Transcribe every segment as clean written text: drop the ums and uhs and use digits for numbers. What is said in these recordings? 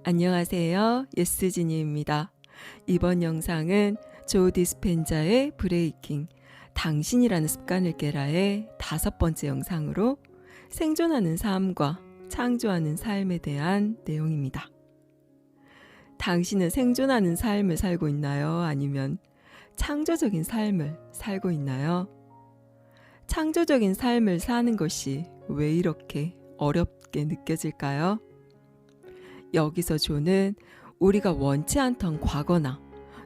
안녕하세요. 예스지니입니다. 이번 영상은 조 디스펜자의 브레이킹, 당신이라는 습관을 깨라의 5번째 영상으로 생존하는 삶과 창조하는 삶에 대한 내용입니다. 당신은 생존하는 삶을 살고 있나요? 아니면 창조적인 삶을 살고 있나요? 창조적인 삶을 사는 것이 왜 이렇게 어렵게 느껴질까요? 여기서 조는 우리가 원치 않던 과거나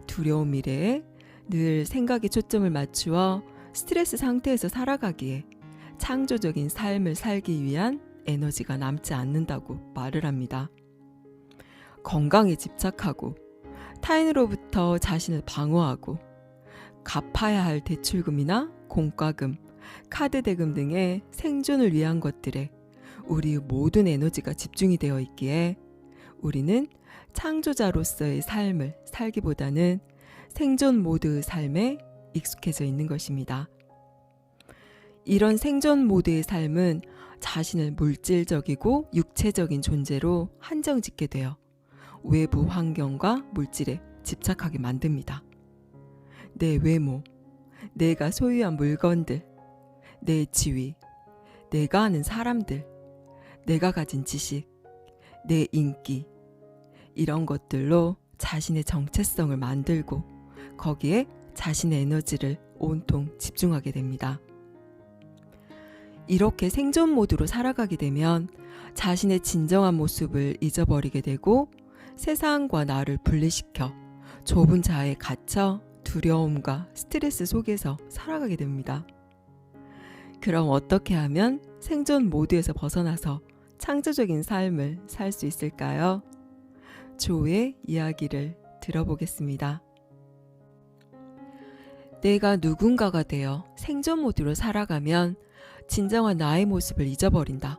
두려운 미래에 늘 생각에 초점을 맞추어 스트레스 상태에서 살아가기에 창조적인 삶을 살기 위한 에너지가 남지 않는다고 말을 합니다. 건강에 집착하고 타인으로부터 자신을 방어하고 갚아야 할 대출금이나 공과금, 카드 대금 등의 생존을 위한 것들에 우리의 모든 에너지가 집중이 되어 있기에 우리는 창조자로서의 삶을 살기보다는 생존 모드의 삶에 익숙해져 있는 것입니다. 이런 생존 모드의 삶은 자신을 물질적이고 육체적인 존재로 한정짓게 되어 외부 환경과 물질에 집착하게 만듭니다. 내 외모, 내가 소유한 물건들, 내 지위, 내가 아는 사람들, 내가 가진 지식, 내 인기, 이런 것들로 자신의 정체성을 만들고 거기에 자신의 에너지를 온통 집중하게 됩니다. 이렇게 생존 모드로 살아가게 되면 자신의 진정한 모습을 잊어버리게 되고 세상과 나를 분리시켜 좁은 자아에 갇혀 두려움과 스트레스 속에서 살아가게 됩니다. 그럼 어떻게 하면 생존 모드에서 벗어나서 창조적인 삶을 살 수 있을까요? 조의 이야기를 들어보겠습니다. 내가 누군가가 되어 생존 모드로 살아가면 진정한 나의 모습을 잊어버린다.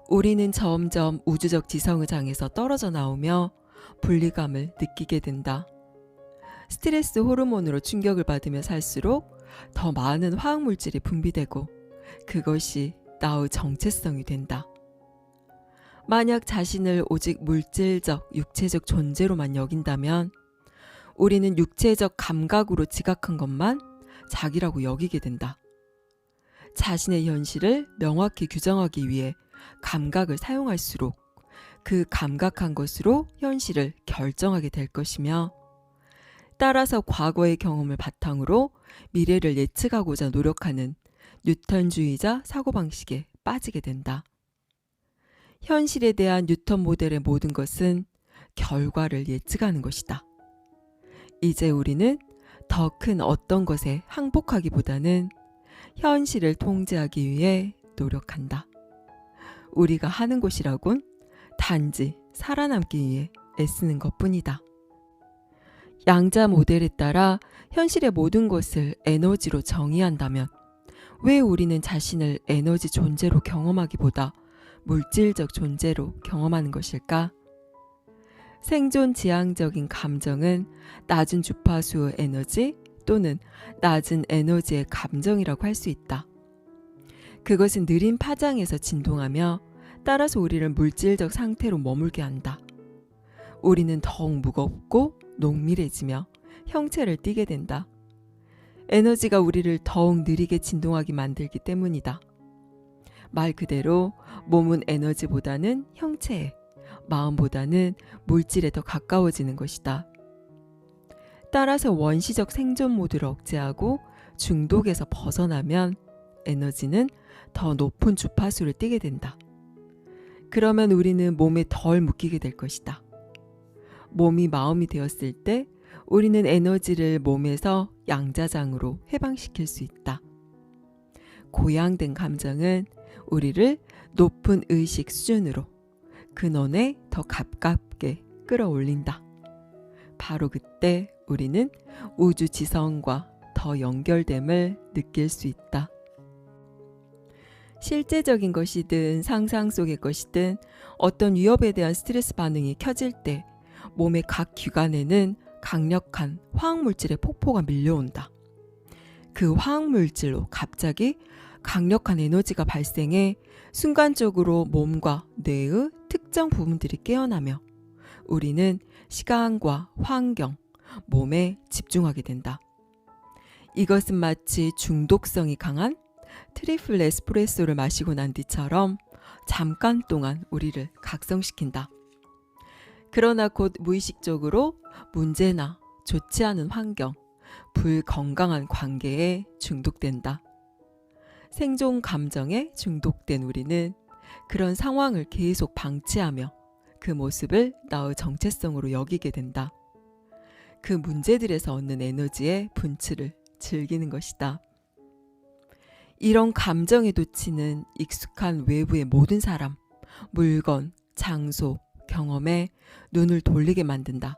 우리는 점점 우주적 지성의 장에서 떨어져 나오며 분리감을 느끼게 된다. 스트레스 호르몬으로 충격을 받으며 살수록 더 많은 화학물질이 분비되고 그것이 나의 정체성이 된다. 만약 자신을 오직 물질적, 육체적 존재로만 여긴다면 우리는 육체적 감각으로 지각한 것만 자기라고 여기게 된다. 자신의 현실을 명확히 규정하기 위해 감각을 사용할수록 그 감각한 것으로 현실을 결정하게 될 것이며 따라서 과거의 경험을 바탕으로 미래를 예측하고자 노력하는 뉴턴주의자 사고방식에 빠지게 된다. 현실에 대한 뉴턴 모델의 모든 것은 결과를 예측하는 것이다. 이제 우리는 더 큰 어떤 것에 항복하기보다는 현실을 통제하기 위해 노력한다. 우리가 하는 것이라곤 단지 살아남기 위해 애쓰는 것뿐이다. 양자 모델에 따라 현실의 모든 것을 에너지로 정의한다면 왜 우리는 자신을 에너지 존재로 경험하기보다 물질적 존재로 경험하는 것일까? 생존 지향적인 감정은 낮은 주파수의 에너지 또는 낮은 에너지의 감정이라고 할 수 있다. 그것은 느린 파장에서 진동하며 따라서 우리를 물질적 상태로 머물게 한다. 우리는 더욱 무겁고 농밀해지며 형체를 띠게 된다. 에너지가 우리를 더욱 느리게 진동하게 만들기 때문이다. 말 그대로 몸은 에너지보다는 형체에, 마음보다는 물질에 더 가까워지는 것이다. 따라서 원시적 생존 모드를 억제하고 중독에서 벗어나면 에너지는 더 높은 주파수를 띠게 된다. 그러면 우리는 몸에 덜 묶이게 될 것이다. 몸이 마음이 되었을 때 우리는 에너지를 몸에서 양자장으로 해방시킬 수 있다. 고양된 감정은 우리를 높은 의식 수준으로 근원에 더 가깝게 끌어올린다. 바로 그때 우리는 우주 지성과 더 연결됨을 느낄 수 있다. 실제적인 것이든 상상 속의 것이든 어떤 위협에 대한 스트레스 반응이 켜질 때 몸의 각 기관에는 강력한 화학물질의 폭포가 밀려온다. 그 화학물질로 갑자기 강력한 에너지가 발생해 순간적으로 몸과 뇌의 특정 부분들이 깨어나며 우리는 시간과 환경, 몸에 집중하게 된다. 이것은 마치 중독성이 강한 트리플 에스프레소를 마시고 난 뒤처럼 잠깐 동안 우리를 각성시킨다. 그러나 곧 무의식적으로 문제나 좋지 않은 환경, 불건강한 관계에 중독된다. 생존 감정에 중독된 우리는 그런 상황을 계속 방치하며 그 모습을 나의 정체성으로 여기게 된다. 그 문제들에서 얻는 에너지의 분출을 즐기는 것이다. 이런 감정에 도치는 익숙한 외부의 모든 사람, 물건, 장소, 경험에 눈을 돌리게 만든다.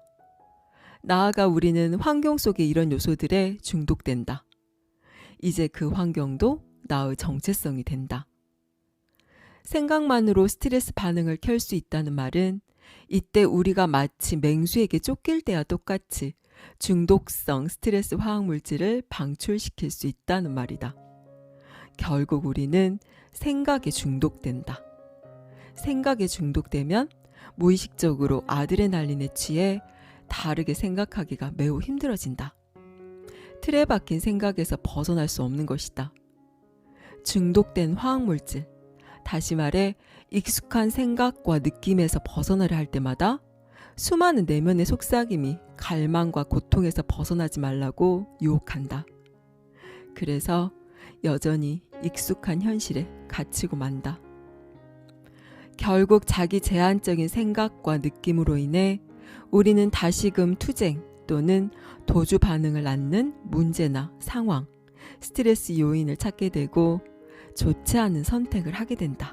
나아가 우리는 환경 속의 이런 요소들에 중독된다. 이제 그 환경도 나의 정체성이 된다. 생각만으로 스트레스 반응을 켤 수 있다는 말은 이때 우리가 마치 맹수에게 쫓길 때와 똑같이 중독성 스트레스 화학물질을 방출시킬 수 있다는 말이다. 결국 우리는 생각에 중독된다. 생각에 중독되면 무의식적으로 아드레날린에 취해 다르게 생각하기가 매우 힘들어진다. 틀에 박힌 생각에서 벗어날 수 없는 것이다. 중독된 화학물질, 다시 말해 익숙한 생각과 느낌에서 벗어나려 할 때마다 수많은 내면의 속삭임이 갈망과 고통에서 벗어나지 말라고 유혹한다. 그래서 여전히 익숙한 현실에 갇히고 만다. 결국 자기 제한적인 생각과 느낌으로 인해 우리는 다시금 투쟁 또는 도주 반응을 낳는 문제나 상황, 스트레스 요인을 찾게 되고 좋지 않은 선택을 하게 된다.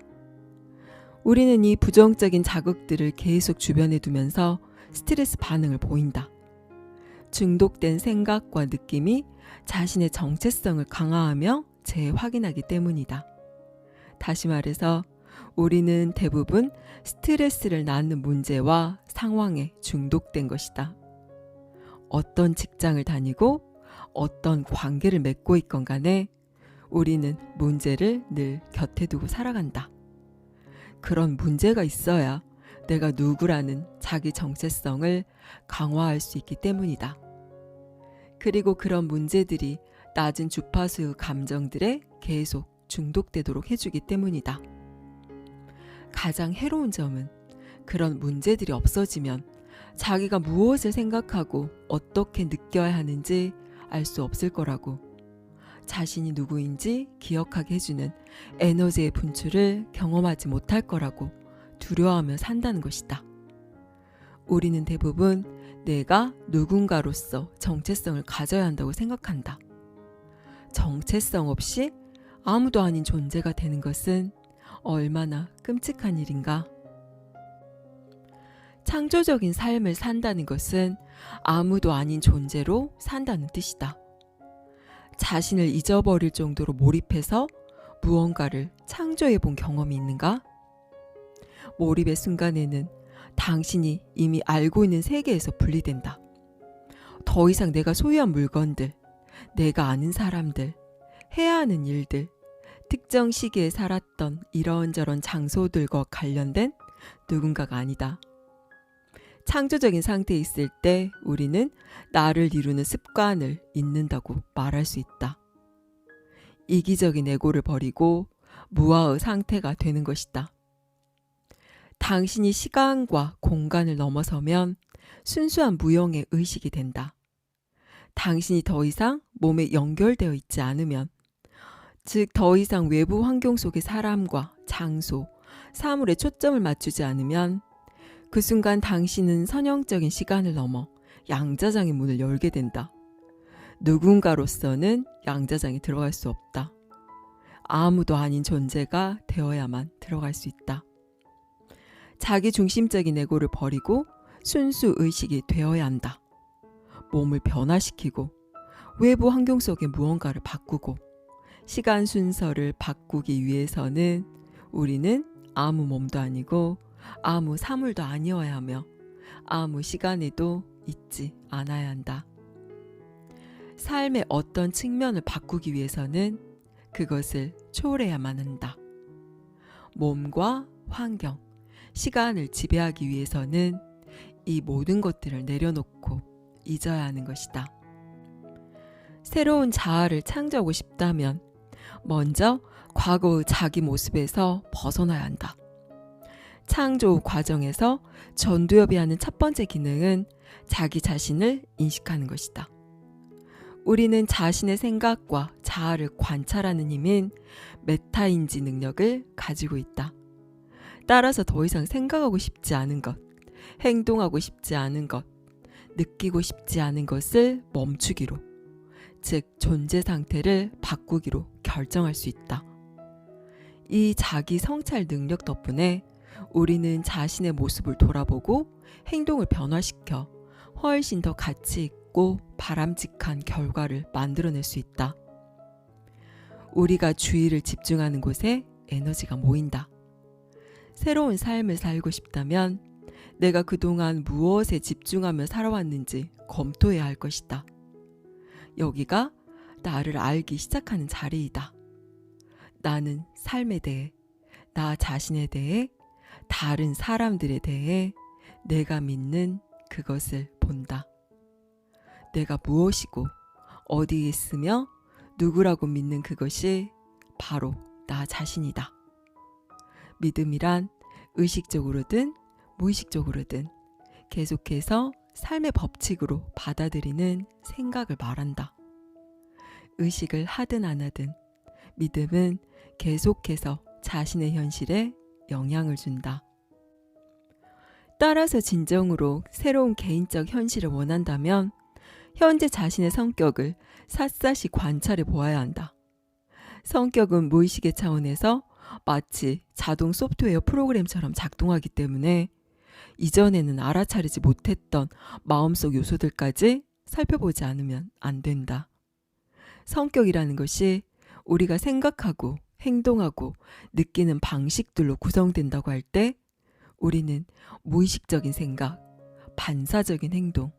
우리는 이 부정적인 자극들을 계속 주변에 두면서 스트레스 반응을 보인다. 중독된 생각과 느낌이 자신의 정체성을 강화하며 재확인하기 때문이다. 다시 말해서 우리는 대부분 스트레스를 낳는 문제와 상황에 중독된 것이다. 어떤 직장을 다니고 어떤 관계를 맺고 있건 간에 우리는 문제를 늘 곁에 두고 살아간다. 그런 문제가 있어야 내가 누구라는 자기 정체성을 강화할 수 있기 때문이다. 그리고 그런 문제들이 낮은 주파수의 감정들에 계속 중독되도록 해주기 때문이다. 가장 해로운 점은 그런 문제들이 없어지면 자기가 무엇을 생각하고 어떻게 느껴야 하는지 알 수 없을 거라고. 자신이 누구인지 기억하게 해주는 에너지의 분출을 경험하지 못할 거라고 두려워하며 산다는 것이다. 우리는 대부분 내가 누군가로서 정체성을 가져야 한다고 생각한다. 정체성 없이 아무도 아닌 존재가 되는 것은 얼마나 끔찍한 일인가. 창조적인 삶을 산다는 것은 아무도 아닌 존재로 산다는 뜻이다. 자신을 잊어버릴 정도로 몰입해서 무언가를 창조해 본 경험이 있는가? 몰입의 순간에는 당신이 이미 알고 있는 세계에서 분리된다. 더 이상 내가 소유한 물건들, 내가 아는 사람들, 해야 하는 일들, 특정 시기에 살았던 이런저런 장소들과 관련된 누군가가 아니다. 창조적인 상태에 있을 때 우리는 나를 이루는 습관을 잊는다고 말할 수 있다. 이기적인 에고를 버리고 무아의 상태가 되는 것이다. 당신이 시간과 공간을 넘어서면 순수한 무형의 의식이 된다. 당신이 더 이상 몸에 연결되어 있지 않으면, 즉 더 이상 외부 환경 속의 사람과 장소, 사물에 초점을 맞추지 않으면 그 순간 당신은 선형적인 시간을 넘어 양자장의 문을 열게 된다. 누군가로서는 양자장에 들어갈 수 없다. 아무도 아닌 존재가 되어야만 들어갈 수 있다. 자기 중심적인 에고를 버리고 순수 의식이 되어야 한다. 몸을 변화시키고 외부 환경 속의 무언가를 바꾸고 시간 순서를 바꾸기 위해서는 우리는 아무 몸도 아니고 아무 사물도 아니어야 하며 아무 시간에도 있지 않아야 한다. 삶의 어떤 측면을 바꾸기 위해서는 그것을 초월해야만 한다. 몸과 환경, 시간을 지배하기 위해서는 이 모든 것들을 내려놓고 잊어야 하는 것이다. 새로운 자아를 창조하고 싶다면 먼저 과거의 자기 모습에서 벗어나야 한다. 창조 과정에서 전두엽이 하는 첫 번째 기능은 자기 자신을 인식하는 것이다. 우리는 자신의 생각과 자아를 관찰하는 힘인 메타인지 능력을 가지고 있다. 따라서 더 이상 생각하고 싶지 않은 것, 행동하고 싶지 않은 것, 느끼고 싶지 않은 것을 멈추기로, 즉 존재 상태를 바꾸기로 결정할 수 있다. 이 자기 성찰 능력 덕분에 우리는 자신의 모습을 돌아보고 행동을 변화시켜 훨씬 더 가치 있고 바람직한 결과를 만들어낼 수 있다. 우리가 주의를 집중하는 곳에 에너지가 모인다. 새로운 삶을 살고 싶다면 내가 그동안 무엇에 집중하며 살아왔는지 검토해야 할 것이다. 여기가 나를 알기 시작하는 자리이다. 나는 삶에 대해, 나 자신에 대해, 다른 사람들에 대해 내가 믿는 그것을 본다. 내가 무엇이고 어디에 있으며 누구라고 믿는 그것이 바로 나 자신이다. 믿음이란 의식적으로든 무의식적으로든 계속해서 삶의 법칙으로 받아들이는 생각을 말한다. 의식을 하든 안 하든 믿음은 계속해서 자신의 현실에 영향을 준다. 따라서 진정으로 새로운 개인적 현실을 원한다면 현재 자신의 성격을 샅샅이 관찰해 보아야 한다. 성격은 무의식의 차원에서 마치 자동 소프트웨어 프로그램처럼 작동하기 때문에 이전에는 알아차리지 못했던 마음속 요소들까지 살펴보지 않으면 안 된다. 성격이라는 것이 우리가 생각하고 행동하고 느끼는 방식들로 구성된다고 할 때 우리는 무의식적인 생각, 반사적인 행동,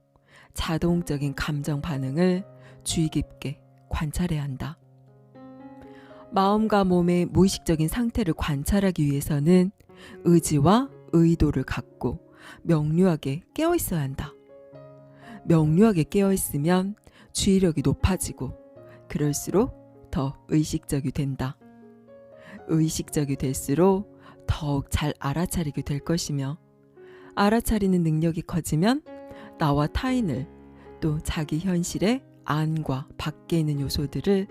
자동적인 감정 반응을 주의 깊게 관찰해야 한다. 마음과 몸의 무의식적인 상태를 관찰하기 위해서는 의지와 의도를 갖고 명료하게 깨어 있어야 한다. 명료하게 깨어 있으면 주의력이 높아지고 그럴수록 더 의식적이 된다. 의식적이 될수록 더욱 잘 알아차리게 될 것이며 알아차리는 능력이 커지면 나와 타인을 또 자기 현실의 안과 밖에 있는 요소들을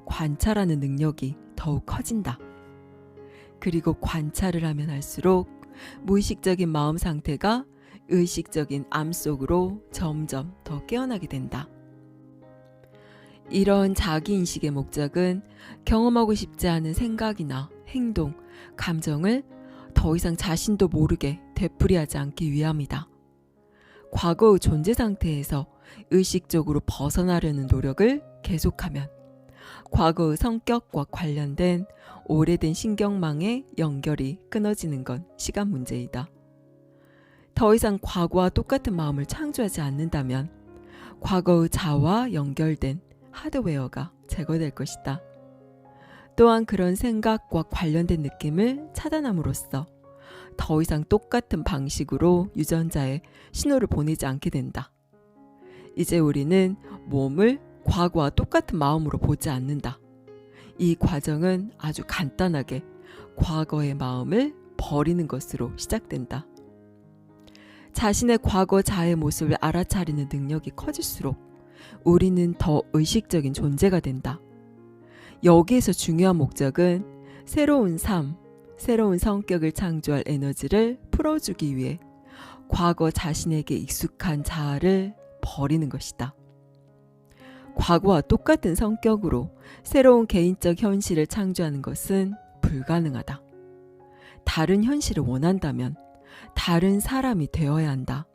관찰하는 능력이 더욱 커진다. 그리고 관찰을 하면 할수록 무의식적인 마음 상태가 의식적인 암 속으로 점점 더 깨어나게 된다. 이런 자기인식의 목적은 경험하고 싶지 않은 생각이나 행동, 감정을 더 이상 자신도 모르게 되풀이하지 않기 위함이다. 과거의 존재 상태에서 의식적으로 벗어나려는 노력을 계속하면 과거의 성격과 관련된 오래된 신경망의 연결이 끊어지는 건 시간 문제이다. 더 이상 과거와 똑같은 마음을 창조하지 않는다면 과거의 자아와 연결된 하드웨어가 제거될 것이다. 또한 그런 생각과 관련된 느낌을 차단함으로써 더 이상 똑같은 방식으로 유전자에 신호를 보내지 않게 된다. 이제 우리는 몸을 과거와 똑같은 마음으로 보지 않는다. 이 과정은 아주 간단하게 과거의 마음을 버리는 것으로 시작된다. 자신의 과거 자아의 모습을 알아차리는 능력이 커질수록 우리는 더 의식적인 존재가 된다. 여기에서 중요한 목적은 새로운 삶, 새로운 성격을 창조할 에너지를 풀어주기 위해 과거 자신에게 익숙한 자아를 버리는 것이다. 과거와 똑같은 성격으로 새로운 개인적 현실을 창조하는 것은 불가능하다. 다른 현실을 원한다면 다른 사람이 되어야 한다.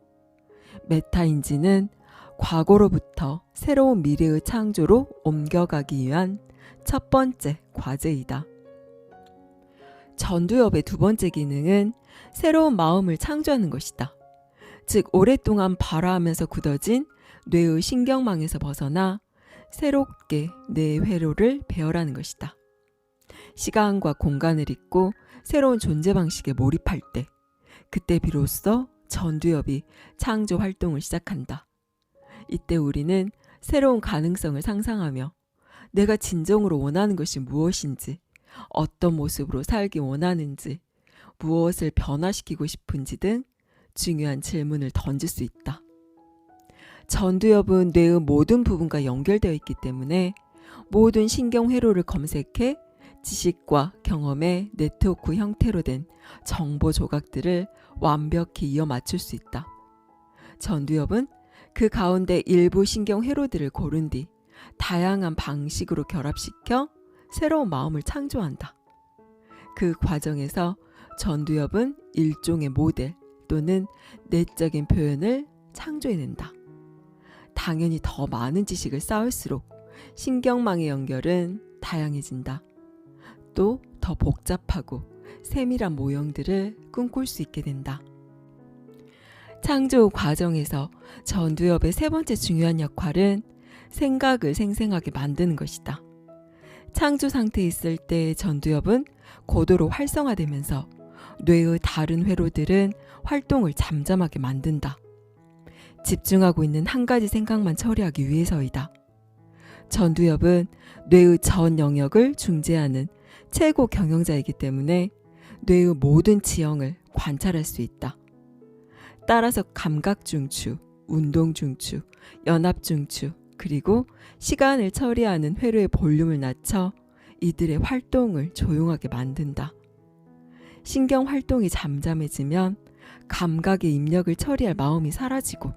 메타인지는 과거로부터 새로운 미래의 창조로 옮겨가기 위한 첫 번째 과제이다. 전두엽의 두 번째 기능은 새로운 마음을 창조하는 것이다. 즉 오랫동안 발화하면서 굳어진 뇌의 신경망에서 벗어나 새롭게 뇌 회로를 배열하는 것이다. 시간과 공간을 잊고 새로운 존재 방식에 몰입할 때 그때 비로소 전두엽이 창조 활동을 시작한다. 이때 우리는 새로운 가능성을 상상하며 내가 진정으로 원하는 것이 무엇인지, 어떤 모습으로 살기 원하는지, 무엇을 변화시키고 싶은지 등 중요한 질문을 던질 수 있다. 전두엽은 뇌의 모든 부분과 연결되어 있기 때문에 모든 신경회로를 검색해 지식과 경험의 네트워크 형태로 된 정보 조각들을 완벽히 이어 맞출 수 있다. 전두엽은 그 가운데 일부 신경회로들을 고른 뒤 다양한 방식으로 결합시켜 새로운 마음을 창조한다. 그 과정에서 전두엽은 일종의 모델 또는 내적인 표현을 창조해낸다. 당연히 더 많은 지식을 쌓을수록 신경망의 연결은 다양해진다. 또 더 복잡하고 세밀한 모형들을 꿈꿀 수 있게 된다. 창조 과정에서 전두엽의 세 번째 중요한 역할은 생각을 생생하게 만드는 것이다. 창조 상태에 있을 때 전두엽은 고도로 활성화되면서 뇌의 다른 회로들은 활동을 잠잠하게 만든다. 집중하고 있는 한 가지 생각만 처리하기 위해서이다. 전두엽은 뇌의 전 영역을 중재하는 최고 경영자이기 때문에 뇌의 모든 지형을 관찰할 수 있다. 따라서 감각 중추, 운동 중추, 연합 중추, 그리고 시간을 처리하는 회로의 볼륨을 낮춰 이들의 활동을 조용하게 만든다. 신경 활동이 잠잠해지면 감각의 입력을 처리할 마음이 사라지고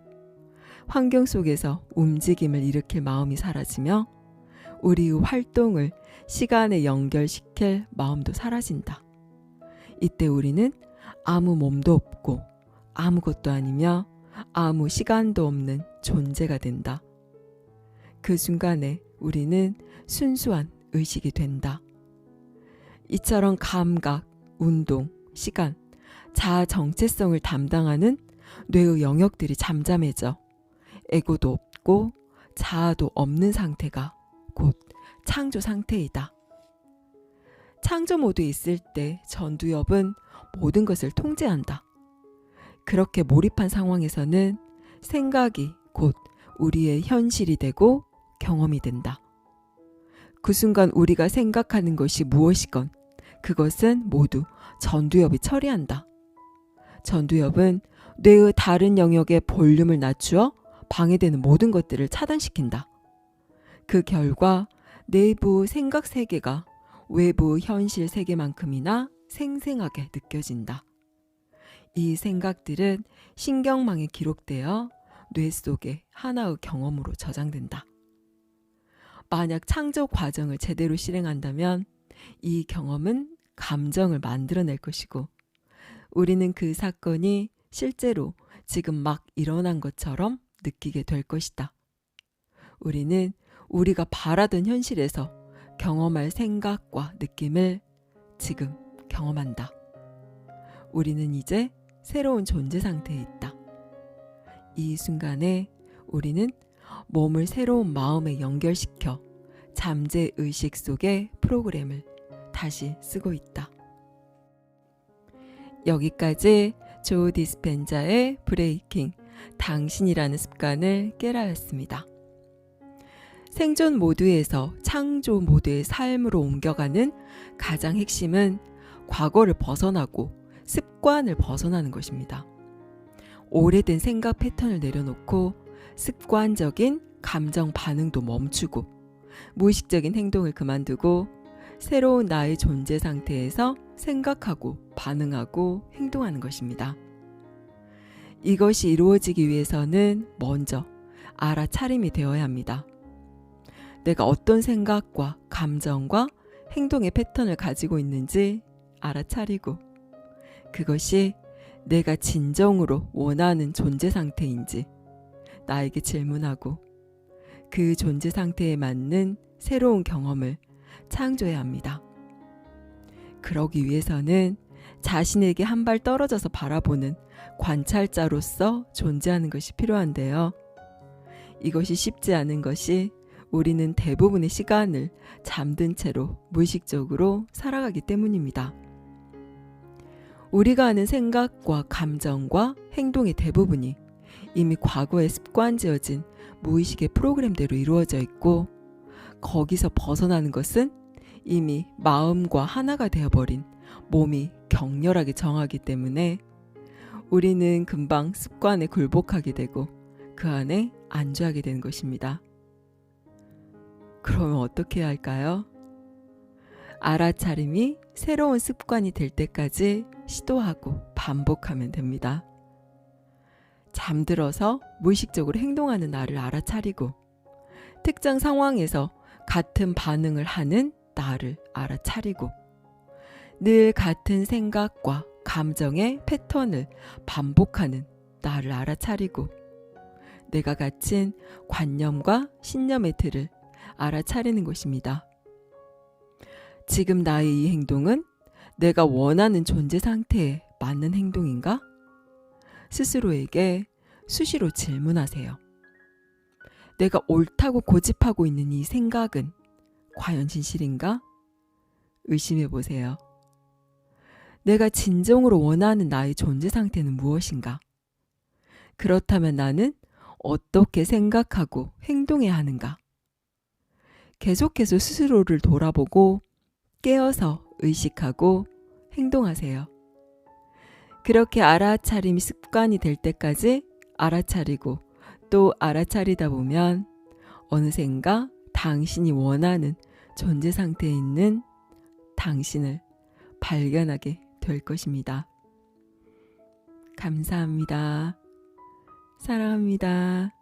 환경 속에서 움직임을 일으킬 마음이 사라지며 우리의 활동을 시간에 연결시킬 마음도 사라진다. 이때 우리는 아무 몸도 없고 아무것도 아니며 아무 시간도 없는 존재가 된다. 그 순간에 우리는 순수한 의식이 된다. 이처럼 감각, 운동, 시간, 자아 정체성을 담당하는 뇌의 영역들이 잠잠해져 에고도 없고 자아도 없는 상태가 곧 창조 상태이다. 창조 모드에 있을 때 전두엽은 모든 것을 통제한다. 그렇게 몰입한 상황에서는 생각이 곧 우리의 현실이 되고 경험이 된다. 그 순간 우리가 생각하는 것이 무엇이건 그것은 모두 전두엽이 처리한다. 전두엽은 뇌의 다른 영역의 볼륨을 낮추어 방해되는 모든 것들을 차단시킨다. 그 결과 내부 생각 세계가 외부 현실 세계만큼이나 생생하게 느껴진다. 이 생각들은 신경망에 기록되어 뇌 속에 하나의 경험으로 저장된다. 만약 창조 과정을 제대로 실행한다면 이 경험은 감정을 만들어낼 것이고 우리는 그 사건이 실제로 지금 막 일어난 것처럼 느끼게 될 것이다. 우리는 우리가 바라던 현실에서 경험할 생각과 느낌을 지금 경험한다. 우리는 이제 새로운 존재 상태에 있다. 이 순간에 우리는 몸을 새로운 마음에 연결시켜 잠재 의식 속의 프로그램을 다시 쓰고 있다. 여기까지 조 디스펜자의 브레이킹, 당신이라는 습관을 깨라였습니다. 생존 모드에서 창조 모드의 삶으로 옮겨가는 가장 핵심은 과거를 벗어나고 습관을 벗어나는 것입니다. 오래된 생각 패턴을 내려놓고 습관적인 감정 반응도 멈추고 무의식적인 행동을 그만두고 새로운 나의 존재 상태에서 생각하고 반응하고 행동하는 것입니다. 이것이 이루어지기 위해서는 먼저 알아차림이 되어야 합니다. 내가 어떤 생각과 감정과 행동의 패턴을 가지고 있는지 알아차리고 그것이 내가 진정으로 원하는 존재 상태인지 나에게 질문하고 그 존재 상태에 맞는 새로운 경험을 창조해야 합니다. 그러기 위해서는 자신에게 한 발 떨어져서 바라보는 관찰자로서 존재하는 것이 필요한데요. 이것이 쉽지 않은 것이 우리는 대부분의 시간을 잠든 채로 무의식적으로 살아가기 때문입니다. 우리가 하는 생각과 감정과 행동의 대부분이 이미 과거에 습관지어진 무의식의 프로그램대로 이루어져 있고, 거기서 벗어나는 것은 이미 마음과 하나가 되어버린 몸이 격렬하게 정하기 때문에 우리는 금방 습관에 굴복하게 되고 그 안에 안주하게 되는 것입니다. 그러면 어떻게 해야 할까요? 알아차림이 새로운 습관이 될 때까지 시도하고 반복하면 됩니다. 잠들어서 무의식적으로 행동하는 나를 알아차리고, 특정 상황에서 같은 반응을 하는 나를 알아차리고, 늘 같은 생각과 감정의 패턴을 반복하는 나를 알아차리고, 내가 갇힌 관념과 신념의 틀을 알아차리는 것입니다. 지금 나의 이 행동은 내가 원하는 존재 상태에 맞는 행동인가? 스스로에게 수시로 질문하세요. 내가 옳다고 고집하고 있는 이 생각은 과연 진실인가? 의심해 보세요. 내가 진정으로 원하는 나의 존재 상태는 무엇인가? 그렇다면 나는 어떻게 생각하고 행동해야 하는가? 계속해서 스스로를 돌아보고 깨어서 의식하고 행동하세요. 그렇게 알아차림이 습관이 될 때까지 알아차리고 또 알아차리다 보면 어느샌가 당신이 원하는 존재 상태에 있는 당신을 발견하게 될 것입니다. 감사합니다. 사랑합니다.